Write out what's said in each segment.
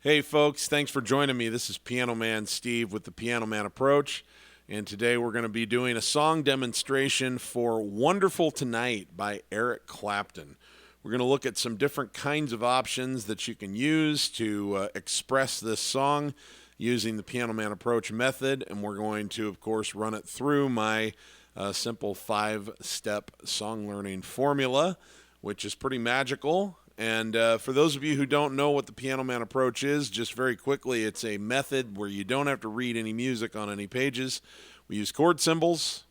Hey folks, thanks for joining me. This is Piano Man Steve with the Piano Man Approach, and today we're going to be doing a song demonstration for Wonderful Tonight by Eric Clapton. We're going to look at some different kinds of options that you can use to express this song using the Piano Man Approach method, and we're going to, of course, run it through my simple 5-step song learning formula, which is pretty magical. And for those of you who don't know what the Piano Man Approach is, just very quickly, it's a method where you don't have to read any music on any pages. We use chord symbols,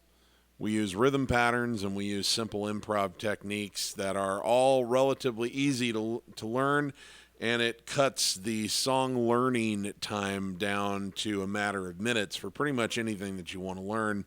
we use rhythm patterns, and we use simple improv techniques that are all relatively easy to learn, and it cuts the song learning time down to a matter of minutes for pretty much anything that you want to learn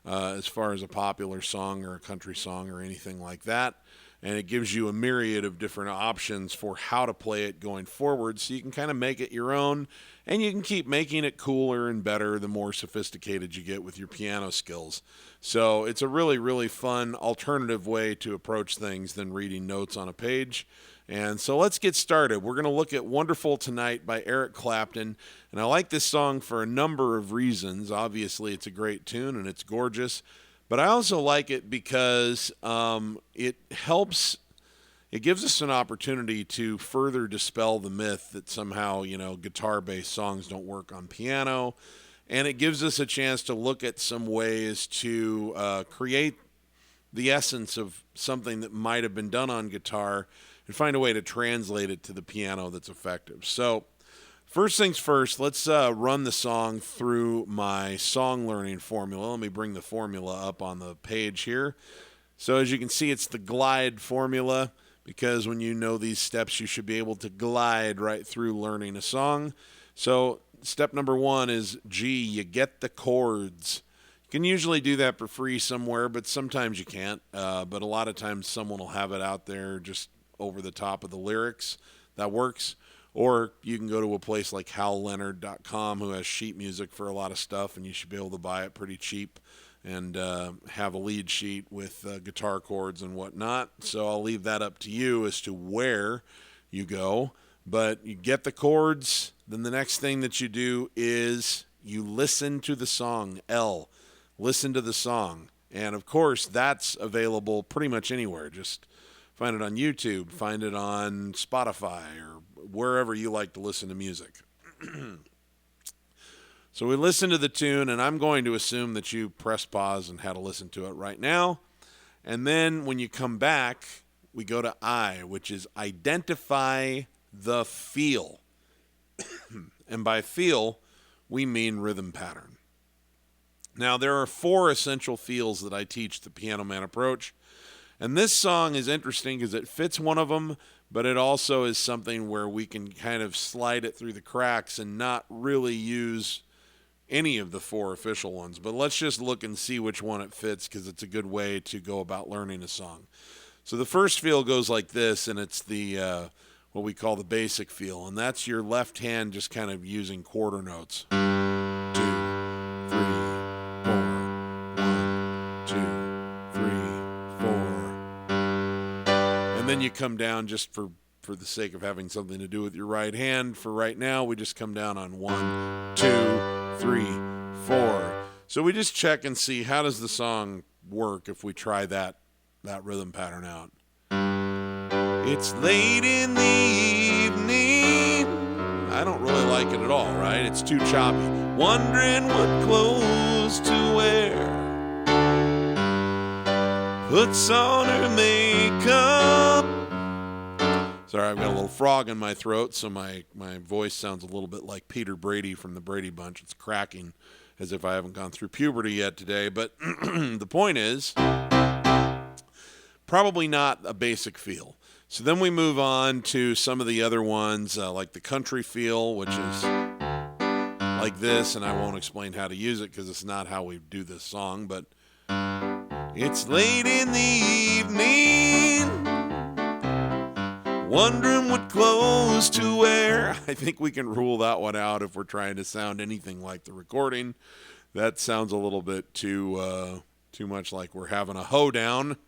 as far as a popular song or a country song or anything like that. And it gives you a myriad of different options for how to play it going forward, so you can kind of make it your own, and you can keep making it cooler and better the more sophisticated you get with your piano skills. So it's a really, really fun alternative way to approach things than reading notes on a page. And so let's get started. We're going to look at Wonderful Tonight by Eric Clapton, and I like this song for a number of reasons. Obviously, it's a great tune and it's gorgeous. But I also like it because it gives us an opportunity to further dispel the myth that somehow, guitar-based songs don't work on piano. And it gives us a chance to look at some ways to create the essence of something that might have been done on guitar and find a way to translate it to the piano that's effective. So, first things first, let's run the song through my song learning formula. Let me bring the formula up on the page here. So as you can see, it's the glide formula, because when you know these steps, you should be able to glide right through learning a song. So step number 1 is G. You get the chords. You can usually do that for free somewhere, but sometimes you can't. But a lot of times someone will have it out there just over the top of the lyrics. That works. Or you can go to a place like halleonard.com, who has sheet music for a lot of stuff, and you should be able to buy it pretty cheap and have a lead sheet with guitar chords and whatnot. So I'll leave that up to you as to where you go. But you get the chords, then the next thing that you do is you listen to the song. L, listen to the song. And of course, that's available pretty much anywhere. Just find it on YouTube, find it on Spotify, or wherever you like to listen to music. So we listen to the tune, and I'm going to assume that you press pause and had to listen to it right now. And then when you come back, we go to I, which is identify the feel. And by feel, we mean rhythm pattern. Now, there are 4 essential feels that I teach the Piano Man Approach. And this song is interesting because it fits one of them, but it also is something where we can kind of slide it through the cracks and not really use any of the 4 official ones. But let's just look and see which one it fits, because it's a good way to go about learning a song. So the first feel goes like this, and it's the what we call the basic feel, and that's your left hand just kind of using quarter notes. 2, 3, 4, 1, 2, 3, 4. And then you come down just for the sake of having something to do with your right hand. For right now, we just come down on 1, 2, 3, 4. So we just check and see, how does the song work if we try that rhythm pattern out. It's late in the evening. I don't really like it at all, right? It's too choppy. Wondering what clothes to wear. Puts on her makeup. Sorry, I've got a little frog in my throat, so my voice sounds a little bit like Peter Brady from the Brady Bunch. It's cracking as if I haven't gone through puberty yet today. But the point is, probably not a basic feel. So then we move on to some of the other ones, like the country feel, which is like this, and I won't explain how to use it because it's not how we do this song, but it's late in the evening, wondering what clothes to wear. I think we can rule that one out if we're trying to sound anything like the recording. That sounds a little bit too much like we're having a hoedown.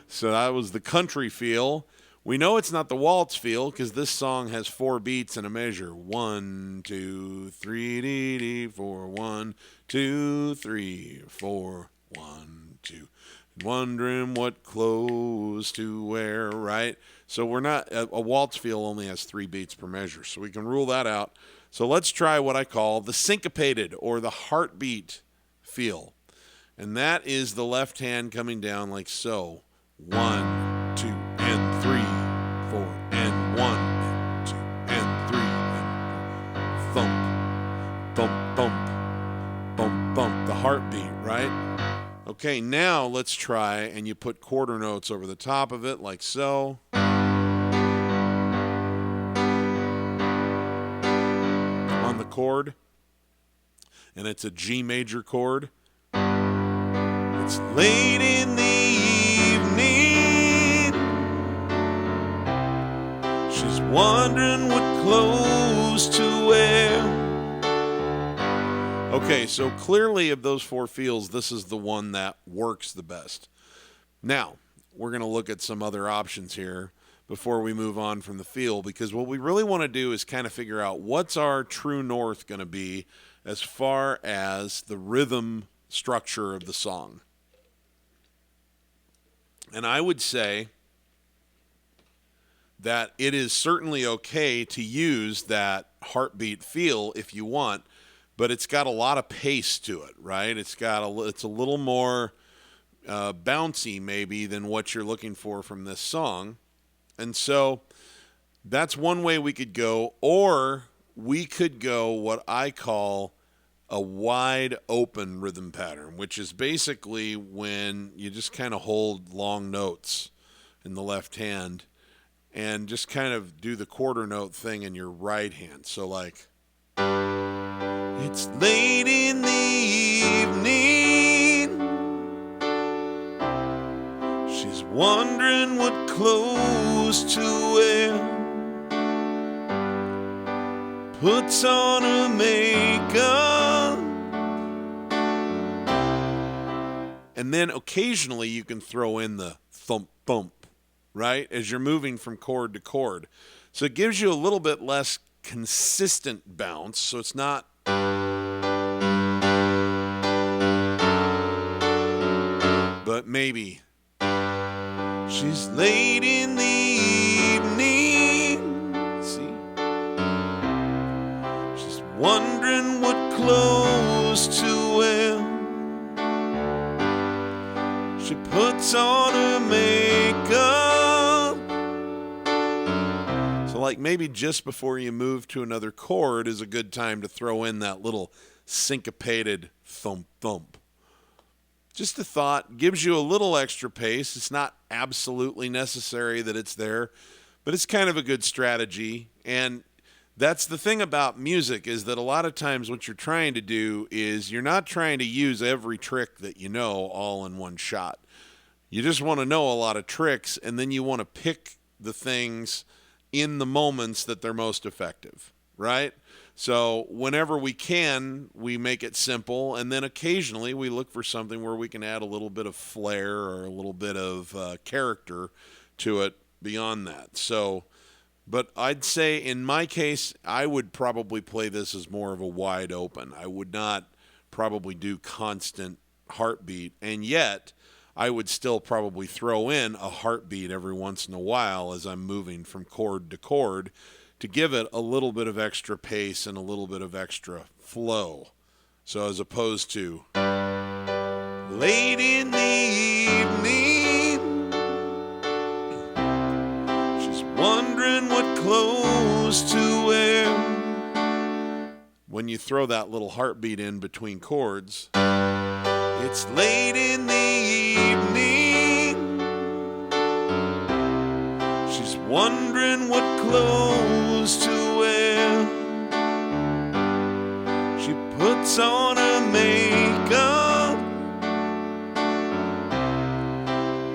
So that was the country feel. We know it's not the waltz feel because this song has 4 beats and a measure. 1, 2, 3, dee, dee, 4, 1, 2, 3, 4, 1, 2. Wondering what clothes to wear, right? So we're not, a waltz feel only has 3 beats per measure, so we can rule that out. So let's try what I call the syncopated or the heartbeat feel. And that is the left hand coming down like so. 1, 2, and 3, 4, and 1, and 2, and 3, and 4. Thump, thump, thump, thump, thump. The heartbeat, right? Okay, now let's try, and you put quarter notes over the top of it like so. On the chord. And it's a G major chord. It's late in the evening. She's wondering what clothes to wear. Okay, so clearly of those 4 feels, this is the one that works the best. Now, we're going to look at some other options here before we move on from the feel, because what we really want to do is kind of figure out what's our true north going to be as far as the rhythm structure of the song. And I would say that it is certainly okay to use that heartbeat feel if you want, but it's got a lot of pace to it, right? It's a little more bouncy maybe than what you're looking for from this song. And so that's one way we could go, or we could go what I call a wide open rhythm pattern, which is basically when you just kind of hold long notes in the left hand and just kind of do the quarter note thing in your right hand. So like, it's late in the evening. She's wondering what clothes to wear. Puts on her makeup. And then occasionally you can throw in the thump thump, right? As you're moving from chord to chord. So it gives you a little bit less consistent bounce. So it's not but maybe she's late in the evening. See? She's wondering what clothes to wear. She puts on her makeup. So like maybe just before you move to another chord is a good time to throw in that little syncopated thump thump. Just a thought, gives you a little extra pace. It's not absolutely necessary that it's there, but it's kind of a good strategy. And that's the thing about music, is that a lot of times what you're trying to do is you're not trying to use every trick that you know all in one shot. You just want to know a lot of tricks, and then you want to pick the things in the moments that they're most effective, right? So whenever we can, we make it simple, and then occasionally we look for something where we can add a little bit of flair or a little bit of character to it beyond that. So, but I'd say in my case, I would probably play this as more of a wide open. I would not probably do constant heartbeat, and yet I would still probably throw in a heartbeat every once in a while as I'm moving from chord to chord, to give it a little bit of extra pace and a little bit of extra flow. So as opposed to late in the evening, she's wondering what clothes to wear. When you throw that little heartbeat in between chords, it's late in the evening, she's wondering what clothes to wear. She puts on her makeup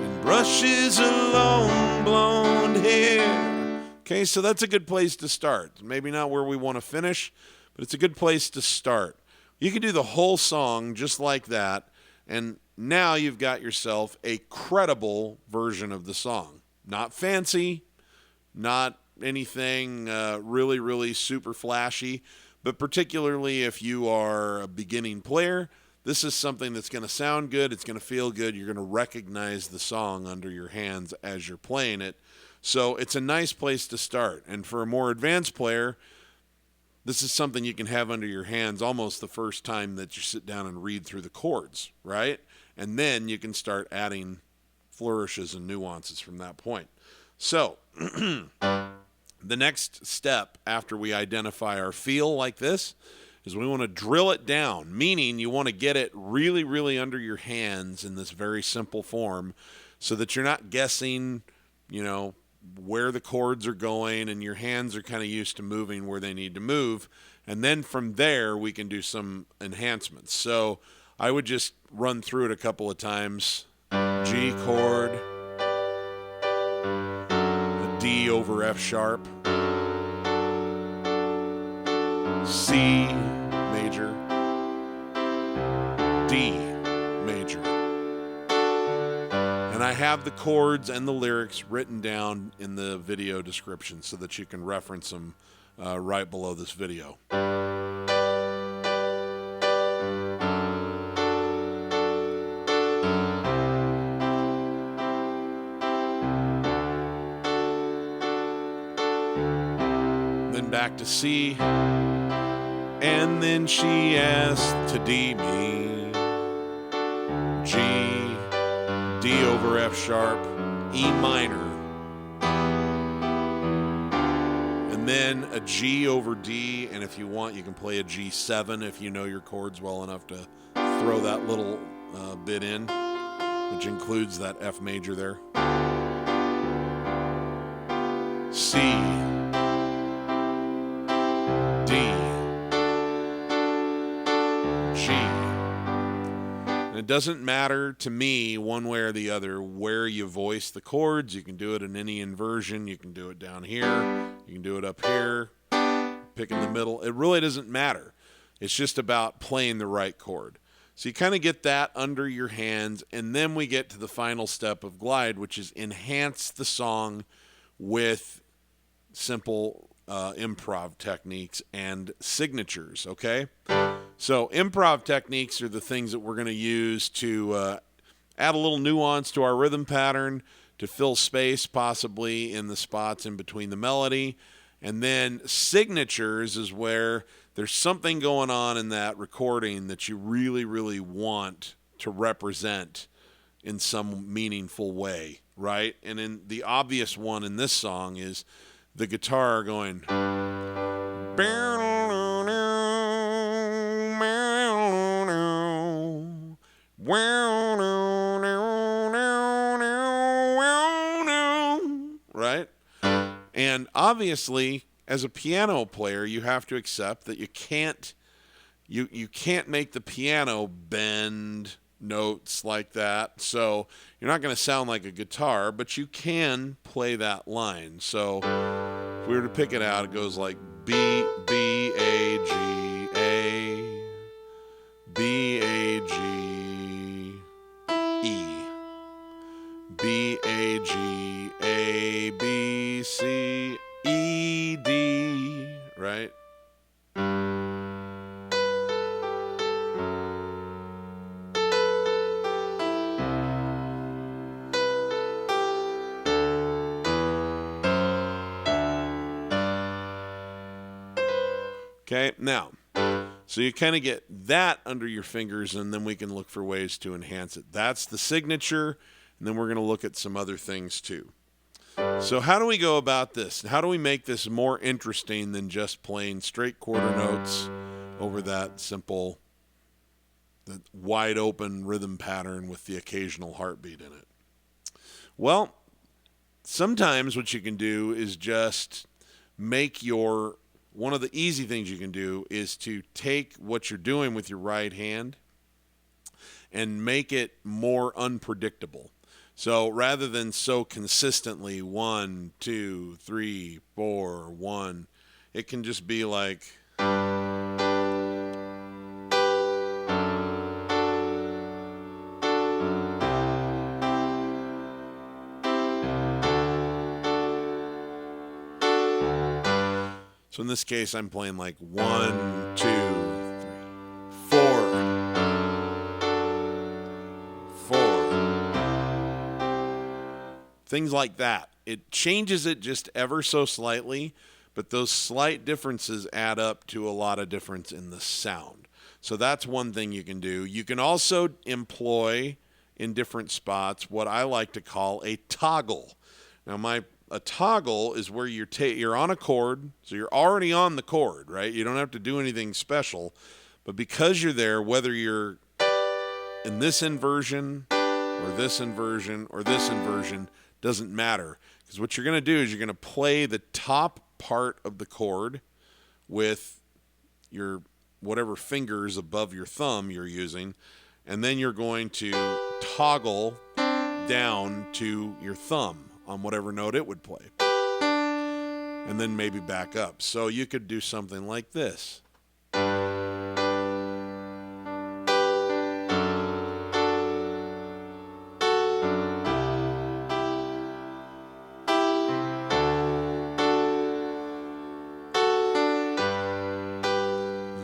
and brushes her long blonde hair. Okay, so that's a good place to start. Maybe not where we want to finish, but it's a good place to start. You can do the whole song just like that, and now you've got yourself a credible version of the song. Not fancy, not anything really, really super flashy, but particularly if you are a beginning player, this is something that's going to sound good. It's going to feel good. You're going to recognize the song under your hands as you're playing it. So it's a nice place to start. And for a more advanced player, this is something you can have under your hands almost the first time that you sit down and read through the chords, right? And then you can start adding flourishes and nuances from that point. So the next step after we identify our feel like this is we want to drill it down, meaning you want to get it really, really under your hands in this very simple form so that you're not guessing, where the chords are going, and your hands are kind of used to moving where they need to move. And then from there, we can do some enhancements. So I would just run through it a couple of times. G chord, a D over F sharp, C major, D major. And I have the chords and the lyrics written down in the video description so that you can reference them right below this video. Then back to C. And then she asked to D me, G, D over F sharp, E minor, and then a G over D, and if you want, you can play a G7 if you know your chords well enough to throw that little bit in, which includes that F major there. C, D, G. And it doesn't matter to me one way or the other where you voice the chords. You can do it in any inversion. You can do it down here. You can do it up here. Pick in the middle. It really doesn't matter. It's just about playing the right chord. So you kind of get that under your hands, and then we get to the final step of glide, which is enhance the song with simple improv techniques and signatures, okay? So improv techniques are the things that we're going to use to add a little nuance to our rhythm pattern, to fill space possibly in the spots in between the melody. And then signatures is where there's something going on in that recording that you really, really want to represent in some meaningful way, right? And in the obvious one in this song is the guitar going right? And obviously, as a piano player, you have to accept that you can't make the piano bend notes like that. So you're not going to sound like a guitar, but you can play that line. So if we were to pick it out, it goes like B, B, A, G, A, B, A, G, E, B, A, G, A, B, C, E, D, right? Okay, now, so you kind of get that under your fingers, and then we can look for ways to enhance it. That's the signature, and then we're going to look at some other things too. So how do we go about this? How do we make this more interesting than just playing straight quarter notes over that simple, that wide open rhythm pattern with the occasional heartbeat in it? Well, sometimes what you can do is just make one of the easy things you can do is to take what you're doing with your right hand and make it more unpredictable. So rather than so consistently 1, 2, 3, 4, 1, it can just be like So in this case, I'm playing like 1, 2, 3, 4, 4. Things like that. It changes it just ever so slightly, but those slight differences add up to a lot of difference in the sound. So that's one thing you can do. You can also employ in different spots what I like to call a toggle. Now, a toggle is where you're on a chord, so you're already on the chord, right? You don't have to do anything special, but because you're there, whether you're in this inversion or this inversion or this inversion, doesn't matter. Because what you're going to do is you're going to play the top part of the chord with your whatever fingers above your thumb you're using, and then you're going to toggle down to your thumb on whatever note it would play, and then maybe back up. So you could do something like this.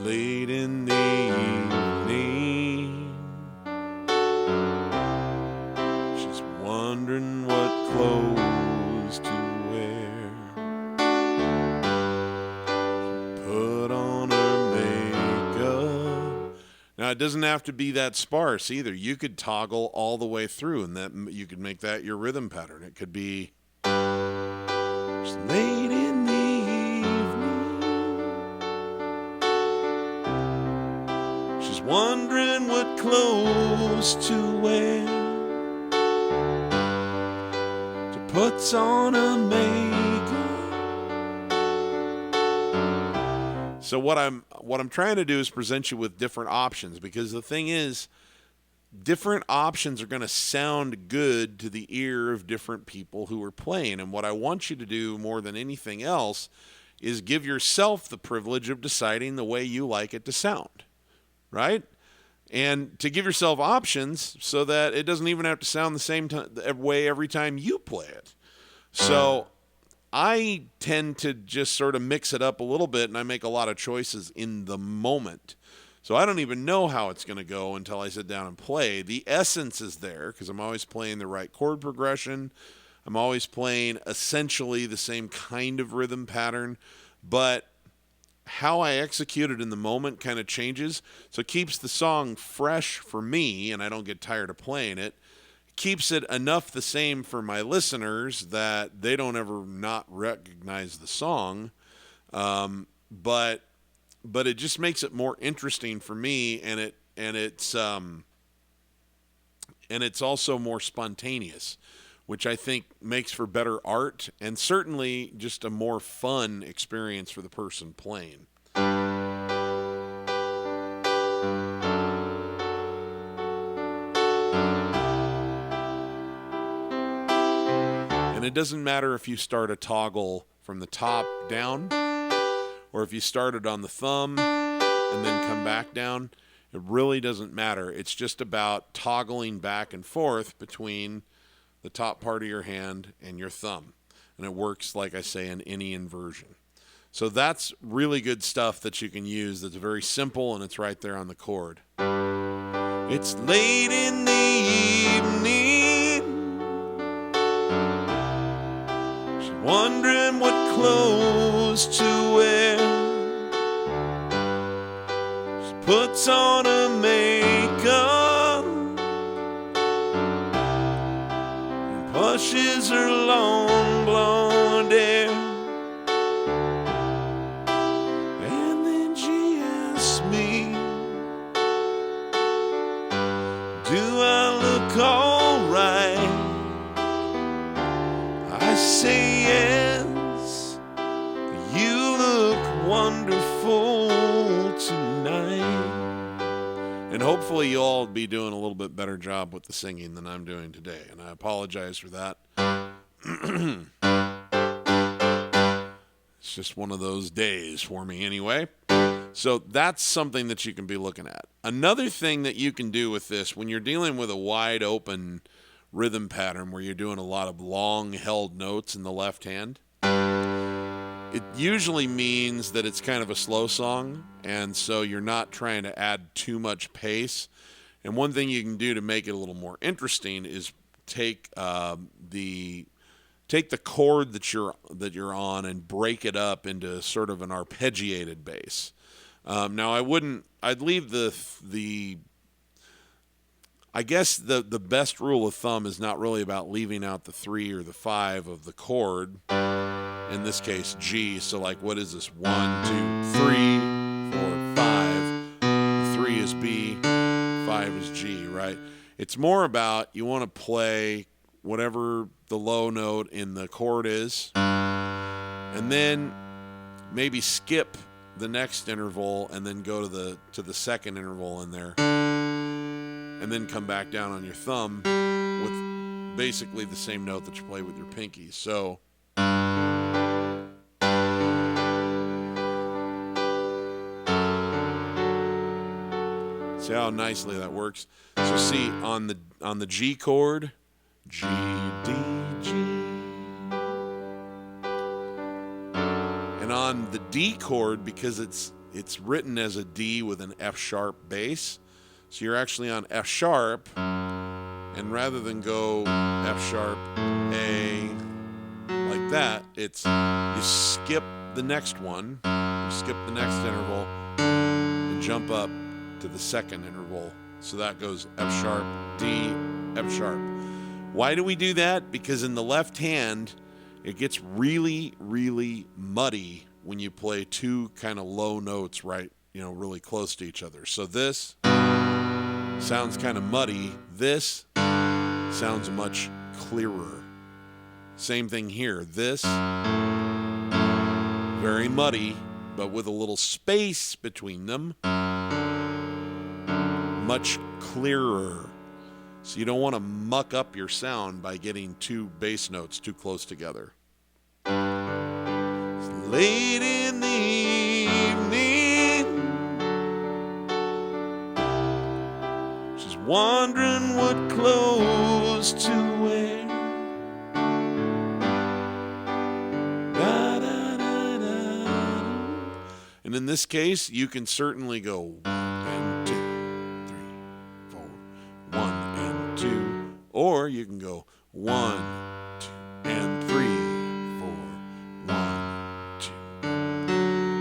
Late in the evening, she's wondering what clothes to wear. She put on her makeup. Now, it doesn't have to be that sparse either. You could toggle all the way through, and that you could make that your rhythm pattern. It could be just late in the wondering what clothes to wear. She puts on a makeup. So what I'm trying to do is present you with different options, because the thing is, different options are going to sound good to the ear of different people who are playing. And what I want you to do more than anything else is give yourself the privilege of deciding the way you like it to sound. Right? And to give yourself options so that it doesn't even have to sound the same way every time you play it. So I tend to just sort of mix it up a little bit, and I make a lot of choices in the moment. So I don't even know how it's going to go until I sit down and play. The essence is there because I'm always playing the right chord progression. I'm always playing essentially the same kind of rhythm pattern, but how I execute it in the moment kind of changes. So it keeps the song fresh for me, and I don't get tired of playing it. Keeps it enough the same for my listeners that they don't ever not recognize the song. But it just makes it more interesting for me, and it's also more spontaneous, which I think makes for better art and certainly just a more fun experience for the person playing. And it doesn't matter if you start a toggle from the top down or if you started on the thumb and then come back down. It really doesn't matter. It's just about toggling back and forth between the top part of your hand and your thumb. And it works, like I say, in any inversion. So that's really good stuff that you can use that's very simple, and it's right there on the chord. It's late in the evening. She's wondering what clothes to wear. She puts on her makeup, pushes her long blonde hair, and then she asks me, do I look alright? I say yes, you look wonderful tonight. And hopefully you'll all be doing a little bit better job with the singing than I'm doing today. And I apologize for that. It's just one of those days for me anyway. So that's something that you can be looking at. Another thing that you can do with this, when you're dealing with a wide open rhythm pattern where you're doing a lot of long held notes in the left hand, it usually means that it's kind of a slow song, and so you're not trying to add too much pace. And one thing you can do to make it a little more interesting is take the chord that you're on and break it up into sort of an arpeggiated bass. Now I'd leave I guess the best rule of thumb is not really about leaving out the 3 or the 5 of the chord. In this case, G. So like, what is this? 1, 2, 3, 4, 5. 3 is B, 5 is G, right? It's more about you want to play whatever the low note in the chord is, and then maybe skip the next interval and then go to the second interval in there, and then come back down on your thumb with basically the same note that you play with your pinky. So see how nicely that works. So see, on the G chord, G, D, G. And on the D chord, because it's written as a D with an F sharp bass, so you're actually on F sharp, and rather than go F sharp, A, like that, you skip the next one, you skip the next interval, and jump up to the second interval. So that goes F sharp, D, F sharp. Why do we do that? Because in the left hand, it gets really, really muddy when you play two kind of low notes really close to each other. So this sounds kind of muddy. This sounds much clearer. Same thing here. This, very muddy, but with a little space between them, much clearer. So you don't want to muck up your sound by getting two bass notes too close together. It's late in the evening, she's wondering what clothes to wear. Da, da, da, da. And in this case, you can certainly go 1 and 2, 3, 4, 1 and 2, or you can go 1, 2, and 3, 4, 1, 2.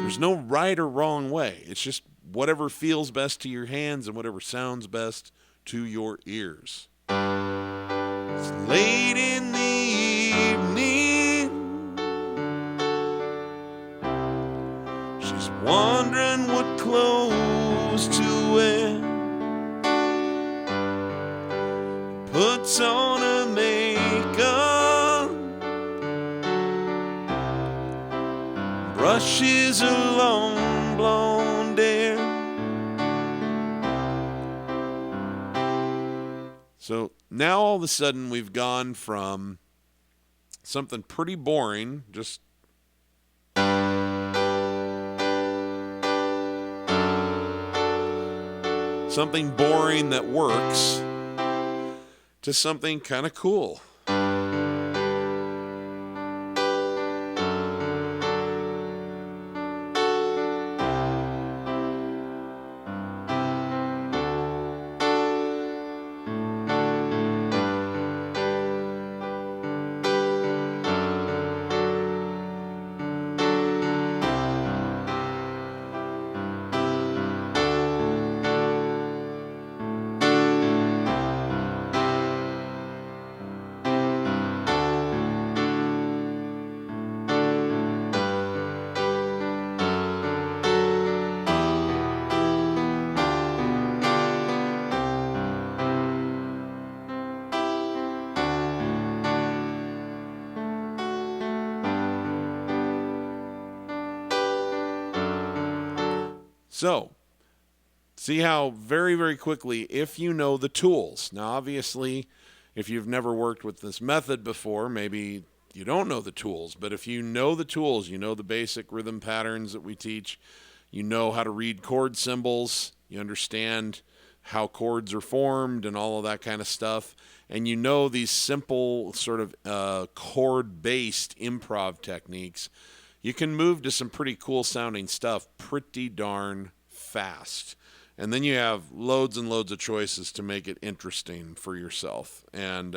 There's no right or wrong way. It's just whatever feels best to your hands and whatever sounds best to your ears. It's late in the evening, she's wondering what clothes to wear. Puts on her makeup, brushes her long blonde hair. So now all of a sudden we've gone from something pretty boring, just something boring that works, to something kind of cool. So, see how very, very quickly, if you know the tools. Now, obviously, if you've never worked with this method before, maybe you don't know the tools. But if you know the tools, you know the basic rhythm patterns that we teach, you know how to read chord symbols, you understand how chords are formed and all of that kind of stuff, and you know these simple sort of chord-based improv techniques, you can move to some pretty cool sounding stuff pretty darn fast. And then you have loads and loads of choices to make it interesting for yourself. And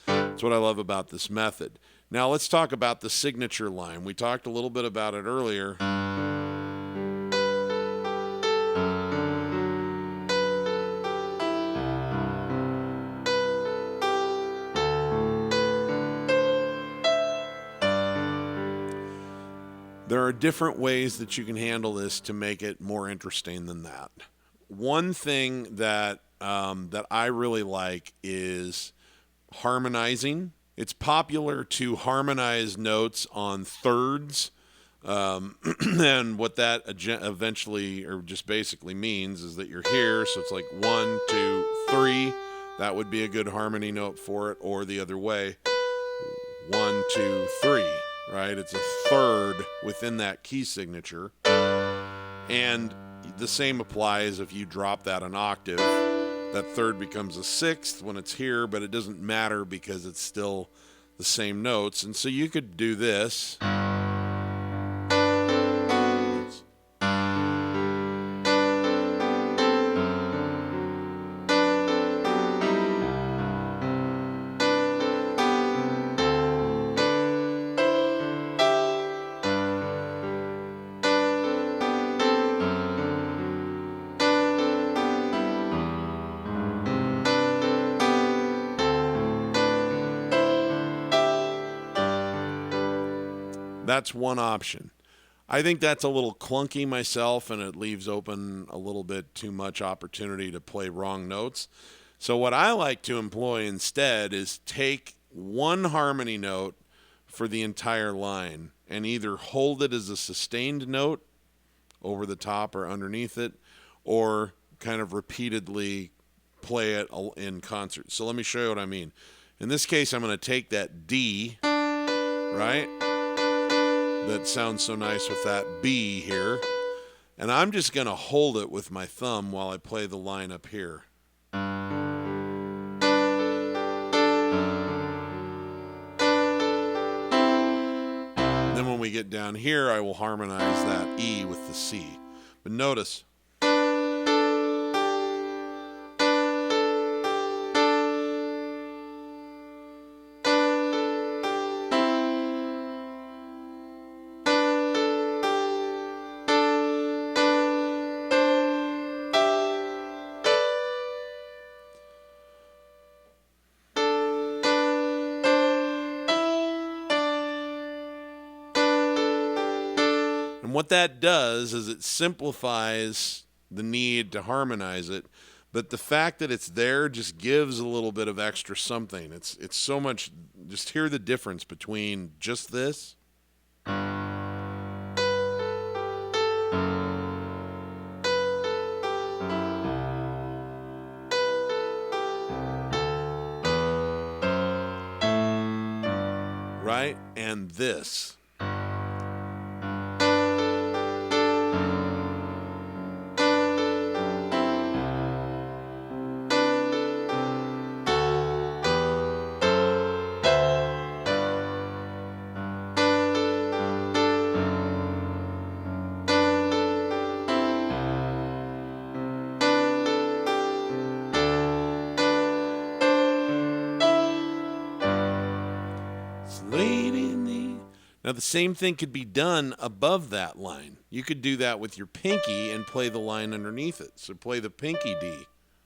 that's what I love about this method. Now let's talk about the signature line. We talked a little bit about it earlier. There are different ways that you can handle this to make it more interesting than that. One thing that that I really like is harmonizing. It's popular to harmonize notes on thirds, and what that eventually or just basically means is that you're here, so it's like 1, 2, 3. That would be a good harmony note for it, or the other way, 1, 2, 3. Right? It's a third within that key signature. And the same applies if you drop that an octave. That third becomes a sixth when it's here, but it doesn't matter because it's still the same notes. And so you could do this. That's one option. I think that's a little clunky myself, and it leaves open a little bit too much opportunity to play wrong notes. So what I like to employ instead is take one harmony note for the entire line and either hold it as a sustained note over the top or underneath it, or kind of repeatedly play it in concert. So let me show you what I mean. In this case, I'm going to take that D, right? That sounds so nice with that B here. And I'm just going to hold it with my thumb while I play the line up here. Then when we get down here, I will harmonize that E with the C. But notice, and what that does is it simplifies the need to harmonize it, but the fact that it's there just gives a little bit of extra something. It's so much, just hear the difference between just this. Right? And this. Now, the same thing could be done above that line. You could do that with your pinky and play the line underneath it. So play the pinky D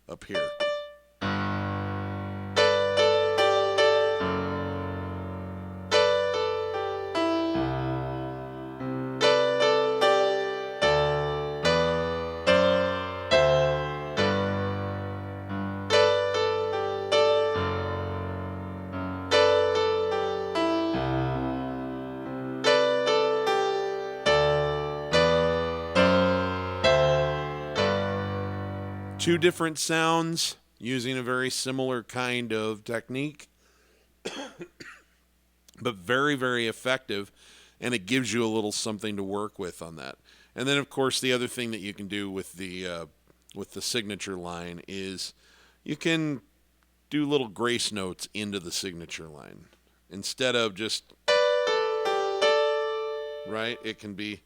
up here. Two different sounds using a very similar kind of technique, but very, very effective, and it gives you a little something to work with on that. And then, of course, the other thing that you can do with the signature line is you can do little grace notes into the signature line instead of just right? It can be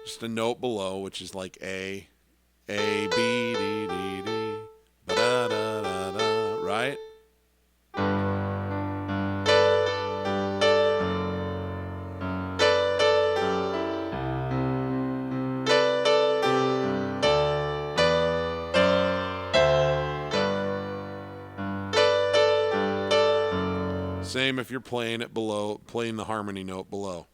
just a note below, which is like A, B, D, D, D, ba da da da da, right? Same if you're playing it below, playing the harmony note below.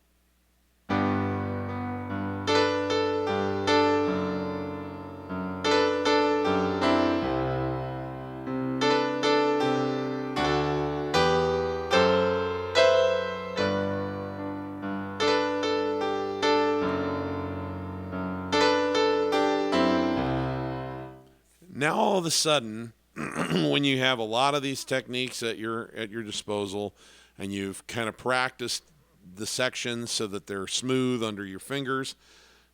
Now all of a sudden, when you have a lot of these techniques at your disposal, and you've kind of practiced the sections so that they're smooth under your fingers,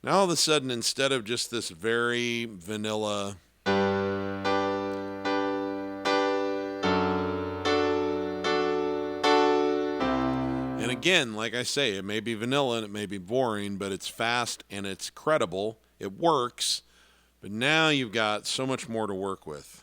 now all of a sudden, instead of just this very vanilla and again, like I say, it may be vanilla and it may be boring, but it's fast and it's credible. It works. But now you've got so much more to work with.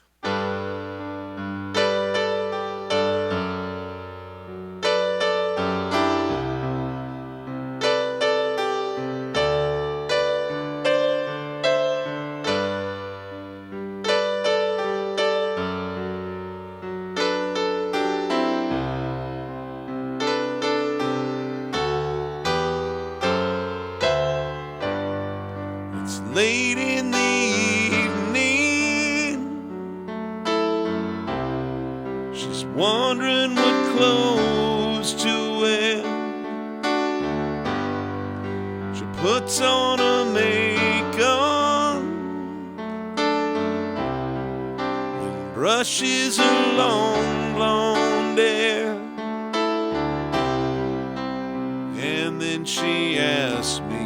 It's late in the wondering what clothes to wear. She puts on her makeup and brushes her long blonde hair, and then she asks me,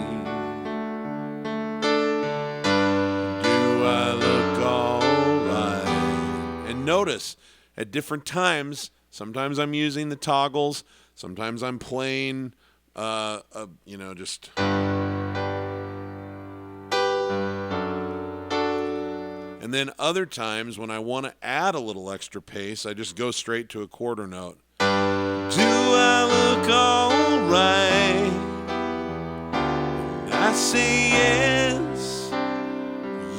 do I look all right? And notice, at different times, sometimes I'm using the toggles, sometimes I'm playing, just. And then other times when I want to add a little extra pace, I just go straight to a quarter note. Do I look all right? And I say yes,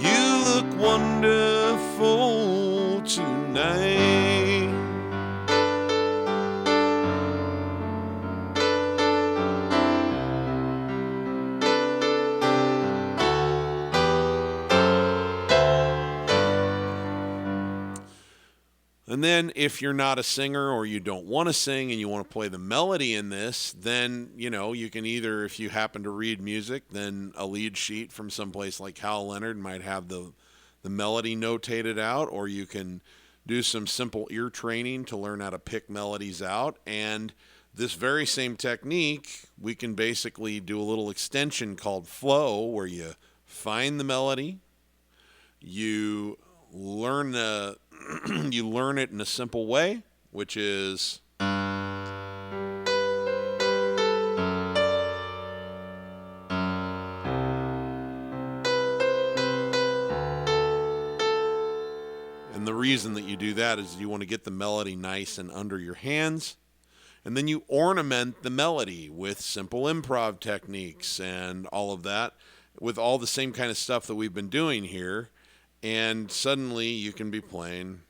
you look wonderful tonight. And then if you're not a singer or you don't want to sing and you want to play the melody in this, then, you can either, if you happen to read music, then a lead sheet from someplace like Hal Leonard might have the melody notated out, or you can do some simple ear training to learn how to pick melodies out. And this very same technique, we can basically do a little extension called flow, where you find the melody, you learn you learn it in a simple way, which is and the reason that you do that is you want to get the melody nice and under your hands. And then you ornament the melody with simple improv techniques and all of that, with all the same kind of stuff that we've been doing here. And suddenly you can be playing.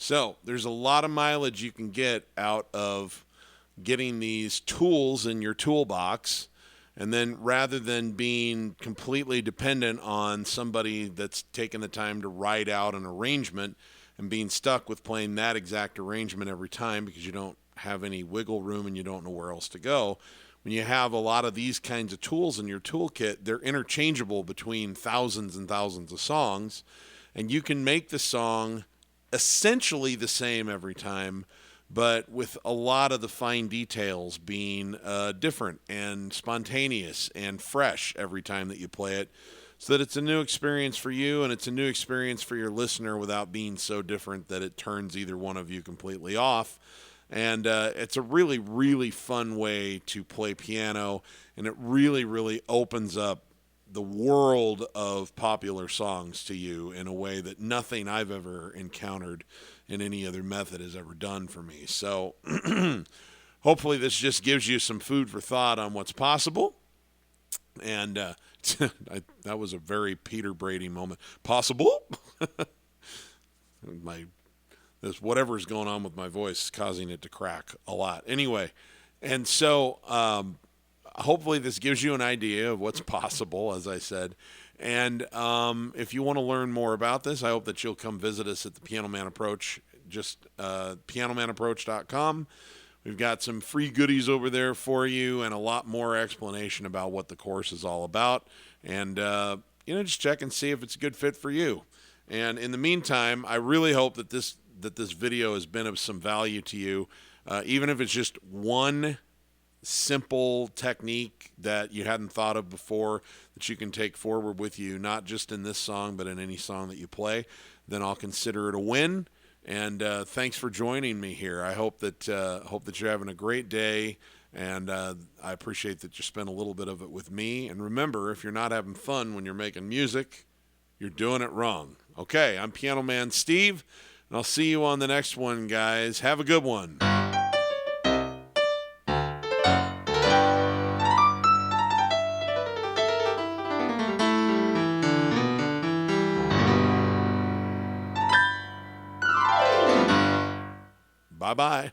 So there's a lot of mileage you can get out of getting these tools in your toolbox. And then rather than being completely dependent on somebody that's taken the time to write out an arrangement and being stuck with playing that exact arrangement every time because you don't have any wiggle room and you don't know where else to go, when you have a lot of these kinds of tools in your toolkit, they're interchangeable between thousands and thousands of songs, and you can make the song essentially the same every time, but with a lot of the fine details being different and spontaneous and fresh every time that you play it, so that it's a new experience for you and it's a new experience for your listener without being so different that it turns either one of you completely off. And it's a really, really fun way to play piano, and it really, really opens up the world of popular songs to you in a way that nothing I've ever encountered in any other method has ever done for me. So hopefully this just gives you some food for thought on what's possible. And that was a very Peter Brady moment. Possible? Whatever's going on with my voice is causing it to crack a lot. Anyway, and so hopefully this gives you an idea of what's possible, as I said. And if you want to learn more about this, I hope that you'll come visit us at the Piano Man Approach, just pianomanaapproach.com. We've got some free goodies over there for you and a lot more explanation about what the course is all about. And, just check and see if it's a good fit for you. And in the meantime, I really hope that this video has been of some value to you, even if it's just one simple technique that you hadn't thought of before that you can take forward with you, not just in this song, but in any song that you play, then I'll consider it a win. And thanks for joining me here. I hope that you're having a great day, and I appreciate that you spent a little bit of it with me. And remember, if you're not having fun when you're making music, you're doing it wrong. Okay, I'm Piano Man Steve, and I'll see you on the next one, guys. Have a good one. Bye-bye.